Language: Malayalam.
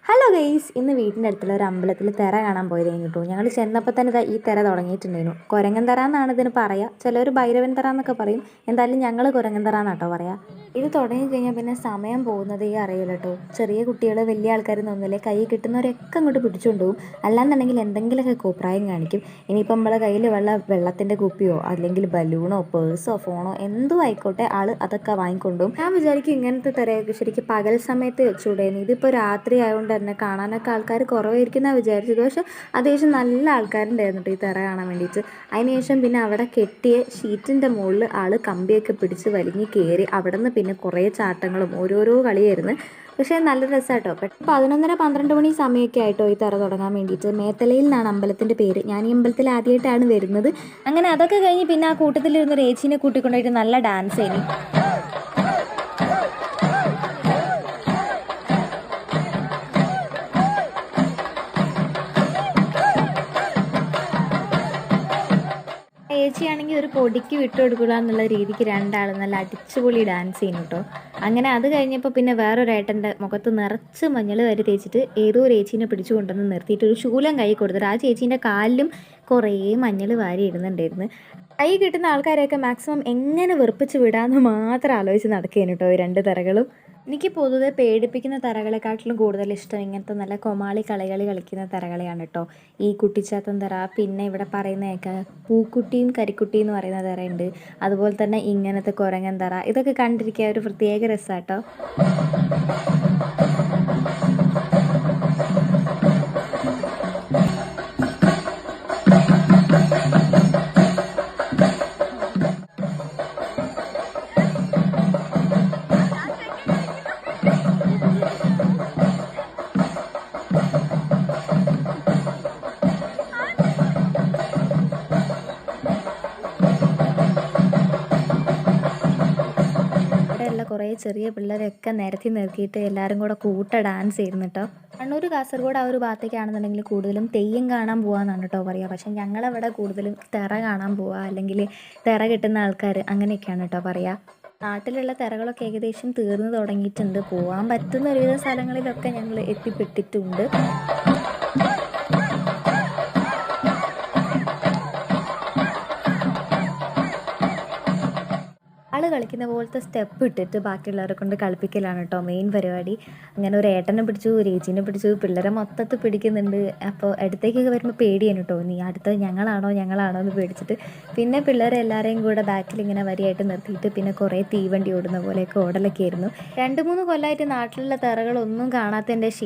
ഹലോ ഗെയ്സ്, ഇന്ന് വീട്ടിൻ്റെ അടുത്തുള്ള ഒരു അമ്പലത്തിൽ തിറ കാണാൻ പോയതായിരുന്നു കേട്ടോ. ഞങ്ങൾ ചെന്നപ്പോൾ തന്നെ ഈ തിറ തുടങ്ങിയിട്ടുണ്ടായിരുന്നു. കുരങ്ങൻ തറ എന്നാണ് ഇതിന് പറയുക. ചിലർ ഭൈരവൻ തറ എന്നൊക്കെ പറയും. എന്തായാലും ഞങ്ങൾ കുരങ്ങൻ തറ എന്നാട്ടോ പറയാം. ഇത് തുടങ്ങി കഴിഞ്ഞാൽ പിന്നെ സമയം പോകുന്നതേ അറിയില്ല കേട്ടോ. ചെറിയ കുട്ടികൾ, വലിയ ആൾക്കാരെന്നൊന്നുമില്ല, കൈ കിട്ടുന്നവരൊക്കെ അങ്ങോട്ട് പിടിച്ചുകൊണ്ട് പോകും. അല്ലാന്നുണ്ടെങ്കിൽ എന്തെങ്കിലുമൊക്കെ കോപ്രായം കാണിക്കും. ഇനിയിപ്പോൾ നമ്മളെ കയ്യിൽ വെള്ളത്തിൻ്റെ കുപ്പിയോ അല്ലെങ്കിൽ ബലൂണോ പേഴ്സോ ഫോണോ എന്തോ ആയിക്കോട്ടെ, ആൾ അതൊക്കെ വാങ്ങിക്കൊണ്ടുപോകും. ഞാൻ വിചാരിക്കും ഇങ്ങനത്തെ തിറയൊക്കെ ശരിക്കും പകൽ സമയത്ത് വെച്ചുകൂടായിരുന്നു. ഇതിപ്പോൾ രാത്രി ആയതുകൊണ്ട് തന്നെ കാണാനൊക്കെ ആൾക്കാർ കുറവായിരിക്കും എന്നാണ് വിചാരിച്ചത്. പക്ഷെ അത്യാവശ്യം നല്ല ആൾക്കാരുണ്ടായിരുന്നു കേട്ടോ ഈ തിറ കാണാൻ വേണ്ടിയിട്ട്. അതിനുശേഷം പിന്നെ അവിടെ കെട്ടിയ ഷീറ്റിൻ്റെ മുകളിൽ ആൾ കമ്പിയൊക്കെ പിടിച്ച് വലിഞ്ഞ് കയറി. അവിടെ നിന്ന് പിന്നെ കുറേ ചാട്ടങ്ങളും ഓരോരോ കളിയായിരുന്നു. പക്ഷേ നല്ല രസമായിട്ടോ. 11:30-12 മണി സമയമൊക്കെ ആയിട്ടോ ഈ തിറ തുടങ്ങാൻ വേണ്ടിയിട്ട്. മേത്തലയിൽ നിന്നാണ് അമ്പലത്തിൻ്റെ പേര്. ഞാൻ ഈ അമ്പലത്തിൽ ആദ്യമായിട്ടാണ് വരുന്നത്. അങ്ങനെ അതൊക്കെ കഴിഞ്ഞ് പിന്നെ ആ കൂട്ടത്തിലിരുന്ന് രേച്ചീനെ കൂട്ടിക്കൊണ്ടുപോയിട്ട് നല്ല ഡാൻസ് ആയിരുന്നു. ചേച്ചിയാണെങ്കിൽ ഒരു പൊടിക്ക് വിട്ടുകൊടുക്കുക എന്നുള്ള രീതിക്ക് രണ്ടാളും നല്ല അടിച്ചുപൊളി ഡാൻസ് ചെയ്യുന്നു കേട്ടോ. അങ്ങനെ അത് കഴിഞ്ഞപ്പോൾ പിന്നെ വേറൊരേട്ടൻ്റെ മുഖത്ത് നിറച്ച് മഞ്ഞൾ വരെ തേച്ചിട്ട് ഏതോ ഒരു ചേച്ചീനെ പിടിച്ചു കൊണ്ടുവന്ന് നിർത്തിയിട്ട് ഒരു ശൂലം കൈ കൊടുത്തിട്ട് ആ ചേച്ചീൻ്റെ കാലിലും കുറേ മഞ്ഞൾ വാരി ഇടുന്നുണ്ടായിരുന്നു. കൈ കിട്ടുന്ന ആൾക്കാരെയൊക്കെ മാക്സിമം എങ്ങനെ വെറുപ്പിച്ച് വിടാമെന്ന് മാത്രം ആലോചിച്ച് നടക്കുകയാണ് കേട്ടോ ഈ രണ്ട് തറകളും. എനിക്ക് പൊതുവെ പേടിപ്പിക്കുന്ന തറകളെക്കാട്ടിലും കൂടുതൽ ഇഷ്ടം ഇങ്ങനത്തെ നല്ല കൊമാളി കളികളി കളിക്കുന്ന തറകളെയാണ് കേട്ടോ. ഈ കുട്ടിച്ചാത്തൻ തറ, പിന്നെ ഇവിടെ പറയുന്നതൊക്കെ പൂക്കുട്ടിയും കരിക്കുട്ടിയും എന്ന് പറയുന്ന തറയുണ്ട്. അതുപോലെ തന്നെ ഇങ്ങനത്തെ കുരങ്ങൻ തറ, ഇതൊക്കെ കണ്ടിരിക്കുക ഒരു പ്രത്യേക രസമാണ് കേട്ടോ. ഇവിടെയുള്ള കുറേ ചെറിയ പിള്ളേരൊക്കെ നിരത്തി നിർത്തിയിട്ട് എല്ലാവരും കൂടെ കൂട്ട ഡാൻസ് ചെയ്യുന്നു കേട്ടോ. കണ്ണൂർ കാസർഗോഡ് ആ ഒരു ഭാഗത്തേക്കാണെന്നുണ്ടെങ്കിൽ കൂടുതലും തെയ്യം കാണാൻ പോകാമെന്നാണ് കേട്ടോ പറയുക. പക്ഷേ ഞങ്ങളവിടെ കൂടുതലും തിറ കാണാൻ പോവുക, അല്ലെങ്കിൽ തിറ കെട്ടുന്ന ആൾക്കാർ, അങ്ങനെയൊക്കെയാണ് കേട്ടോ പറയുക. നാട്ടിലുള്ള തിറകളൊക്കെ ഏകദേശം തീർന്നു തുടങ്ങിയിട്ടുണ്ട്. പോകാൻ പറ്റുന്ന ഒരുവിധ സ്ഥലങ്ങളിലൊക്കെ ഞങ്ങൾ എത്തിപ്പെട്ടിട്ടുണ്ട്. ആള് കളിക്കുന്ന പോലത്തെ സ്റ്റെപ്പ് ഇട്ടിട്ട് ബാക്കിയുള്ളവരെ കൊണ്ട് കളിപ്പിക്കലാണ് കേട്ടോ മെയിൻ പരിപാടി. അങ്ങനെ ഒരു ഏട്ടനെ പിടിച്ചു, രേച്ചിനെ പിടിച്ചു, പിള്ളേരെ മൊത്തത്തിൽ പിടിക്കുന്നുണ്ട്. അപ്പോൾ അടുത്തേക്കൊക്കെ വരുമ്പോൾ പേടിയാണ് കേട്ടോ, നീ അടുത്തത് ഞങ്ങളാണോ എന്ന് പേടിച്ചിട്ട്. പിന്നെ പിള്ളേരെ എല്ലാവരെയും കൂടെ ബാക്കിൽ ഇങ്ങനെ വരിയായിട്ട് നിർത്തിയിട്ട് പിന്നെ കുറേ തീവണ്ടി ഓടുന്ന പോലെയൊക്കെ ഓടലൊക്കെ ആയിരുന്നു. 2-3 കൊല്ലമായിട്ട് നാട്ടിലുള്ള തിറകളൊന്നും കാണാത്തതിൻ്റെ ക്ഷീണം